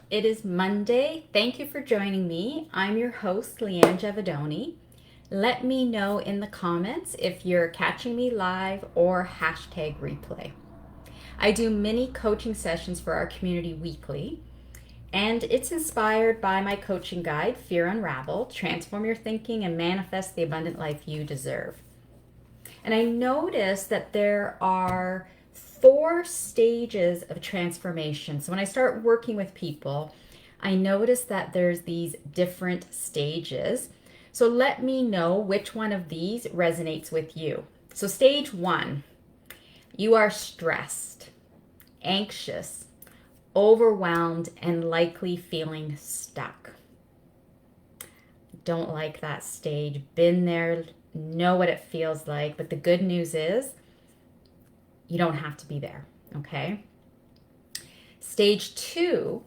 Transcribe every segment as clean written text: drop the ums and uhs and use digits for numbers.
It is Monday. Thank you for joining me. I'm your host, Leanne Giavedoni. Let me know in the comments if you're catching me live or hashtag replay. I do mini coaching sessions for our community weekly, and it's inspired by my coaching guide, Fear Unraveled, Transform Your Thinking and Manifest the Abundant Life You Deserve. And I noticed that there are 4 stages of transformation. So when I start working with people, I notice that there's these different stages. So let me know which one of these resonates with you. So stage 1, you are stressed, anxious, overwhelmed, and likely feeling stuck. Don't like that stage. Been there, know what it feels like. But the good news is you don't have to be there, okay? Stage 2,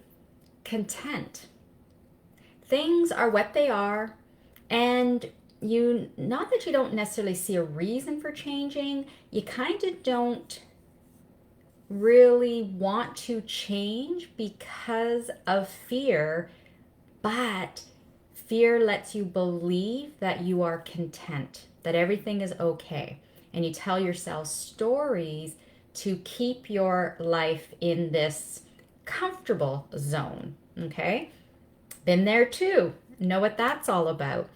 content. Things are what they are, and not that you don't necessarily see a reason for changing, you kind of don't really want to change because of fear, but fear lets you believe that you are content, that everything is okay. And you tell yourself stories to keep your life in this comfortable zone, okay? Been there too. Know what that's all about.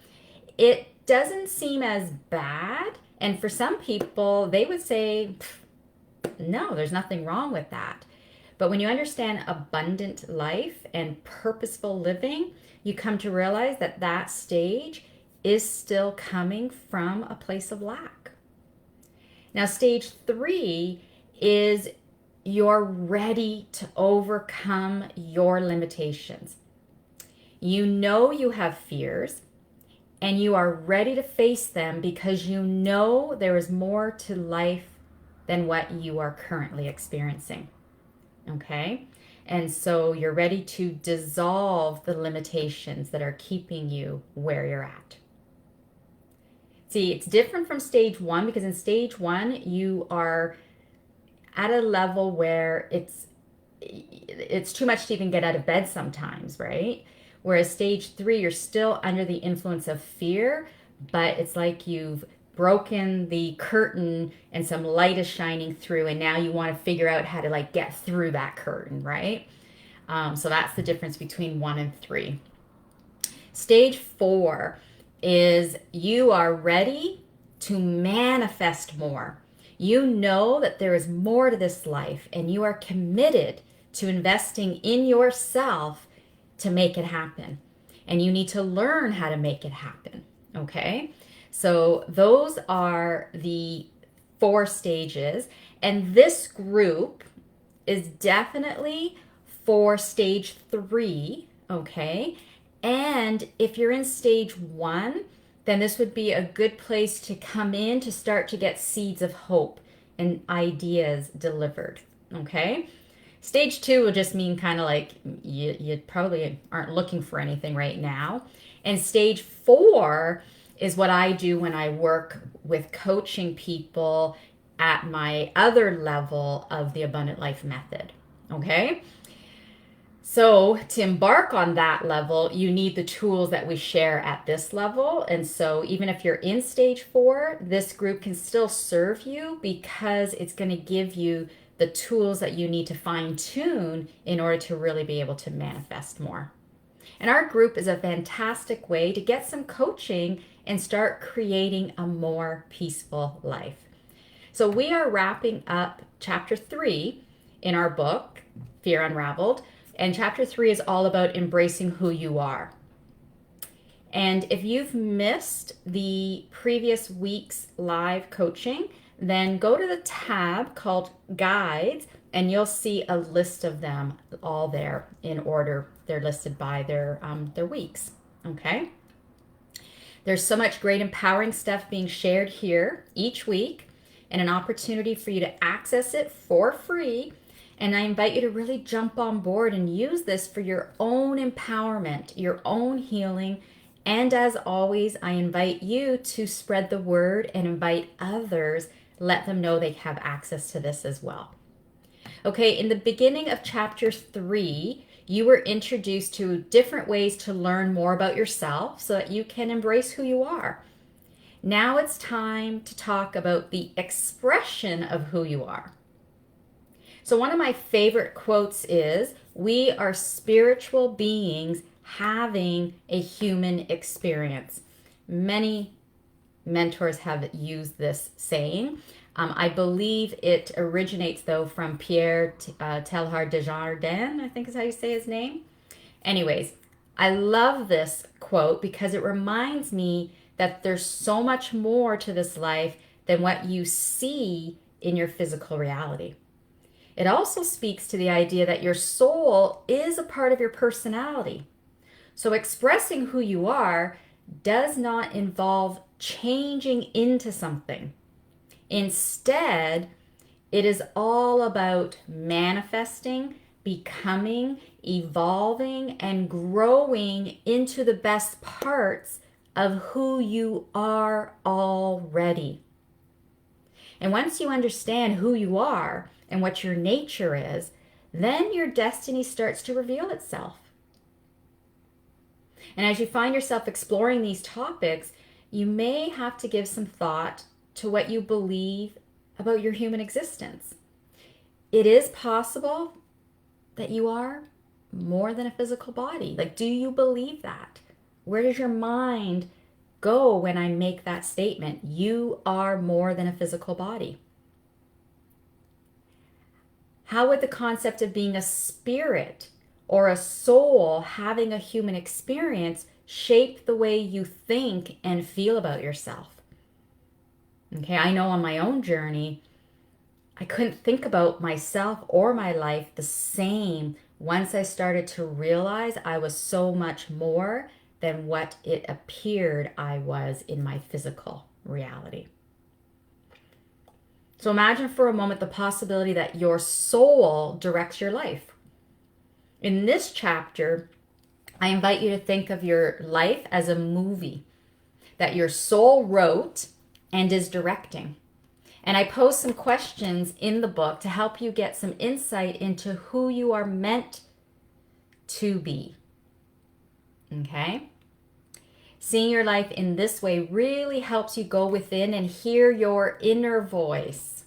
It doesn't seem as bad. And for some people, they would say, no, there's nothing wrong with that. But when you understand abundant life and purposeful living, you come to realize that that stage is still coming from a place of lack. Now, stage 3 is you're ready to overcome your limitations. You know you have fears and you are ready to face them because you know there is more to life than what you are currently experiencing. Okay? And so you're ready to dissolve the limitations that are keeping you where you're at. See, it's different from stage 1 because in stage 1, you are at a level where it's too much to even get out of bed sometimes, right? Whereas stage 3, you're still under the influence of fear, but it's like you've broken the curtain and some light is shining through, and now you want to figure out how to like get through that curtain, right? So that's the difference between 1 and 3. Stage 4 is you are ready to manifest more. You know that there is more to this life, and you are committed to investing in yourself to make it happen. And you need to learn how to make it happen, okay? So those are the 4 stages. And this group is definitely for stage 3, okay? And if you're in stage 1, then this would be a good place to come in to start to get seeds of hope and ideas delivered, okay? Stage 2 will just mean kind of like you probably aren't looking for anything right now. And stage 4 is what I do when I work with coaching people at my other level of the Abundant Life Method, okay? So to embark on that level, you need the tools that we share at this level. And so even if you're in stage 4, this group can still serve you because it's going to give you the tools that you need to fine tune in order to really be able to manifest more. And our group is a fantastic way to get some coaching and start creating a more peaceful life. So we are wrapping up chapter 3 in our book, Fear Unraveled. And chapter 3 is all about embracing who you are. And if you've missed the previous week's live coaching, then go to the tab called Guides, and you'll see a list of them all there in order. They're listed by their weeks, okay? There's so much great empowering stuff being shared here each week, and an opportunity for you to access it for free. And I invite you to really jump on board and use this for your own empowerment, your own healing. And as always, I invite you to spread the word and invite others, let them know they have access to this as well. Okay, in the beginning of chapter 3, You were introduced to different ways to learn more about yourself so that you can embrace who you are. Now it's time to talk about the expression of who you are. So one of my favorite quotes is, "We are spiritual beings having a human experience." Many mentors have used this saying. I believe it originates, though, from Pierre Teilhard de Chardin, I think is how you say his name. Anyways, I love this quote because it reminds me that there's so much more to this life than what you see in your physical reality. It also speaks to the idea that your soul is a part of your personality. So expressing who you are does not involve changing into something. Instead, it is all about manifesting, becoming, evolving, and growing into the best parts of who you are already. And once you understand who you are and what your nature is, then your destiny starts to reveal itself. And as you find yourself exploring these topics, you may have to give some thought to what you believe about your human existence. It is possible that you are more than a physical body. Like, do you believe that? Where does your mind go when I make that statement? You are more than a physical body. How would the concept of being a spirit or a soul having a human experience shape the way you think and feel about yourself? Okay, I know on my own journey, I couldn't think about myself or my life the same once I started to realize I was so much more than what it appeared I was in my physical reality. So imagine for a moment the possibility that your soul directs your life. In this chapter, I invite you to think of your life as a movie that your soul wrote and is directing. And I pose some questions in the book to help you get some insight into who you are meant to be. Okay? Seeing your life in this way really helps you go within and hear your inner voice.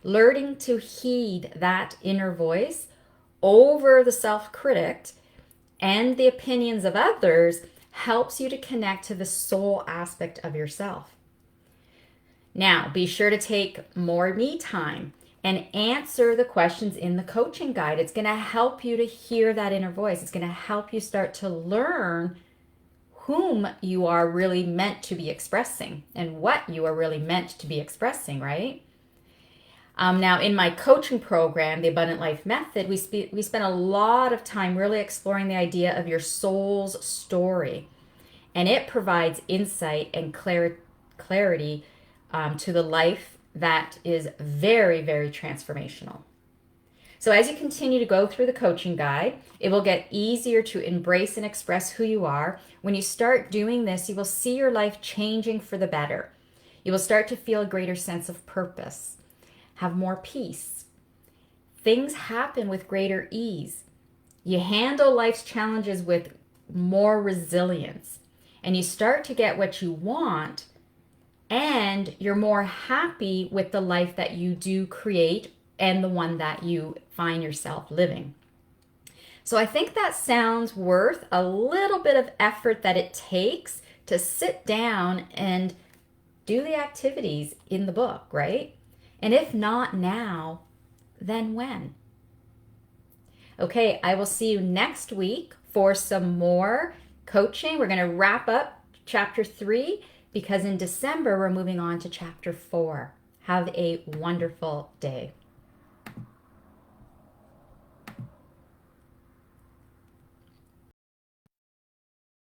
Learning to heed that inner voice over the self-critic and the opinions of others helps you to connect to the soul aspect of yourself. Now, be sure to take more me time and answer the questions in the coaching guide. It's going to help you to hear that inner voice. It's going to help you start to learn whom you are really meant to be expressing and what you are really meant to be expressing, right? Now, in my coaching program, the Abundant Life Method, we spent a lot of time really exploring the idea of your soul's story. And it provides insight and clarity to the life that is very, very transformational. So as you continue to go through the coaching guide, it will get easier to embrace and express who you are. When you start doing this, you will see your life changing for the better. You will start to feel a greater sense of purpose, have more peace. Things happen with greater ease. You handle life's challenges with more resilience, and you start to get what you want, and you're more happy with the life that you do create and the one that you find yourself living. So I think that sounds worth a little bit of effort that it takes to sit down and do the activities in the book, right? And if not now, then when? Okay, I will see you next week for some more coaching. We're going to wrap up chapter 3 because in December we're moving on to chapter 4. Have a wonderful day.